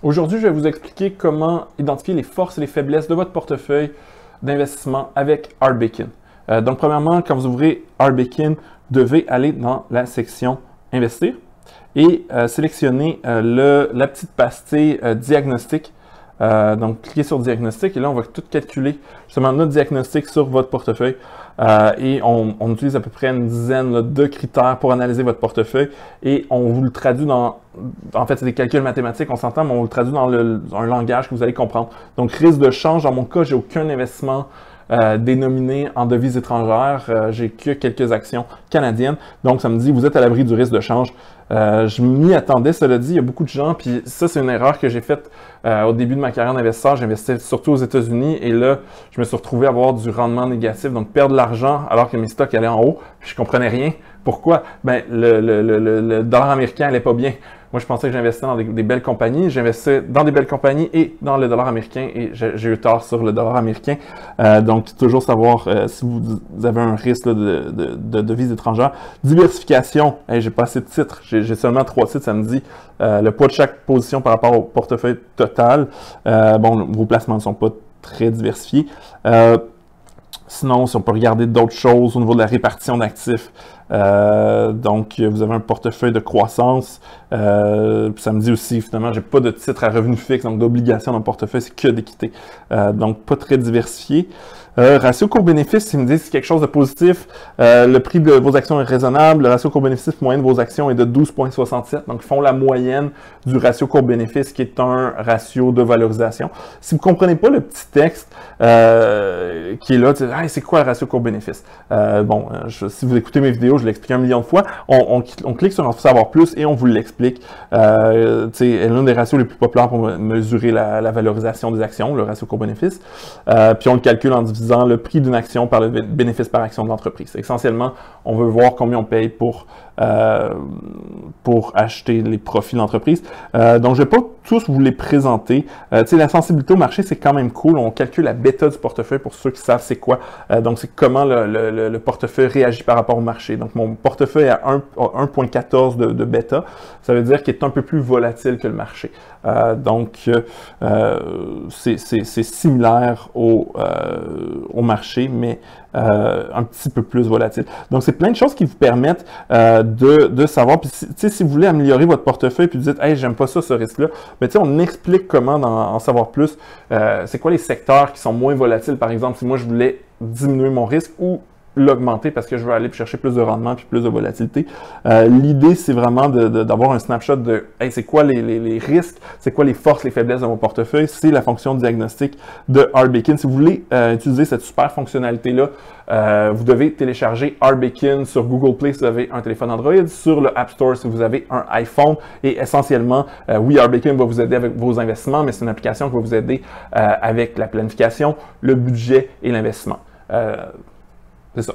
Aujourd'hui, je vais vous expliquer comment identifier les forces et les faiblesses de votre portefeuille d'investissement avec RBakin. Donc, premièrement, quand vous ouvrez RBakin, vous devez aller dans la section Investir et sélectionner la petite pastille Diagnostic. Donc, cliquez sur Diagnostic et là, on va tout calculer justement notre diagnostic sur votre portefeuille. Et on utilise à peu près une dizaine là, de critères pour analyser votre portefeuille et on vous le traduit dans... En fait, c'est des calculs mathématiques, on s'entend, mais on vous le traduit dans un langage que vous allez comprendre. Donc, risque de change, dans mon cas, j'ai aucun investissement dénominé en devises étrangères. J'ai que quelques actions canadiennes. Donc, ça me dit, vous êtes à l'abri du risque de change. Je m'y attendais, cela dit, il y a beaucoup de gens, puis ça, c'est une erreur que j'ai faite au début de ma carrière d'investisseur. J'investissais surtout aux États-Unis et là, je me suis retrouvé à avoir du rendement négatif, donc perdre de l'argent alors que mes stocks allaient en haut, puis je comprenais rien. Pourquoi? Ben, le dollar américain allait pas bien. Moi, je pensais que j'investissais dans des belles compagnies. J'investissais dans des belles compagnies et dans le dollar américain et j'ai eu tort sur le dollar américain. Donc, toujours savoir si vous avez un risque là, de devises étrangères. Diversification. Hey, j'ai pas assez de titres. J'ai seulement 3 titres. Ça me dit le poids de chaque position par rapport au portefeuille total. Bon, vos placements ne sont pas très diversifiés. Sinon, si on peut regarder d'autres choses au niveau de la répartition d'actifs, donc vous avez un portefeuille de croissance, ça me dit aussi, finalement, j'ai pas de titre à revenu fixe, donc d'obligation dans le portefeuille, c'est que d'équité, donc pas très diversifié. Ratio court-bénéfice, il me dit c'est quelque chose de positif. Le prix de vos actions est raisonnable. Le ratio court-bénéfice moyen de vos actions est de 12,67. Donc, ils font la moyenne du ratio court-bénéfice qui est un ratio de valorisation. Si vous ne comprenez pas le petit texte qui est là, hey, c'est quoi le ratio court-bénéfice? Si vous écoutez mes vidéos, je l'explique 1 million de fois. On clique sur « En savoir plus » et on vous l'explique. C'est l'un des ratios les plus populaires pour mesurer la valorisation des actions, le ratio court-bénéfice. Puis on le calcule en divisant le prix d'une action par le bénéfice par action de l'entreprise. Essentiellement, on veut voir combien on paye pour acheter les profits de l'entreprise. Donc, je ne vais pas tous vous les présenter. La sensibilité au marché, c'est quand même cool. On calcule la bêta du portefeuille pour ceux qui savent c'est quoi. Donc, c'est comment le portefeuille réagit par rapport au marché. Donc, mon portefeuille est à 1,14 de bêta. Ça veut dire qu'il est un peu plus volatile que le marché. C'est similaire au marché, mais un petit peu plus volatile. Donc, c'est plein de choses qui vous permettent de savoir. Puis, si vous voulez améliorer votre portefeuille, puis vous dites, hey, j'aime pas ça, ce risque-là, mais on explique comment en savoir plus. C'est quoi les secteurs qui sont moins volatiles, par exemple, si moi je voulais diminuer mon risque ou l'augmenter parce que je veux aller chercher plus de rendement puis plus de volatilité. L'idée, c'est vraiment d'avoir un snapshot de hey, c'est quoi les risques, c'est quoi les forces, les faiblesses de mon portefeuille. C'est la fonction diagnostic de RBakin. Si vous voulez utiliser cette super fonctionnalité-là, vous devez télécharger RBakin sur Google Play si vous avez un téléphone Android, sur le App Store si vous avez un iPhone. Et essentiellement, oui, RBakin va vous aider avec vos investissements, mais c'est une application qui va vous aider avec la planification, le budget et l'investissement. C'est ça.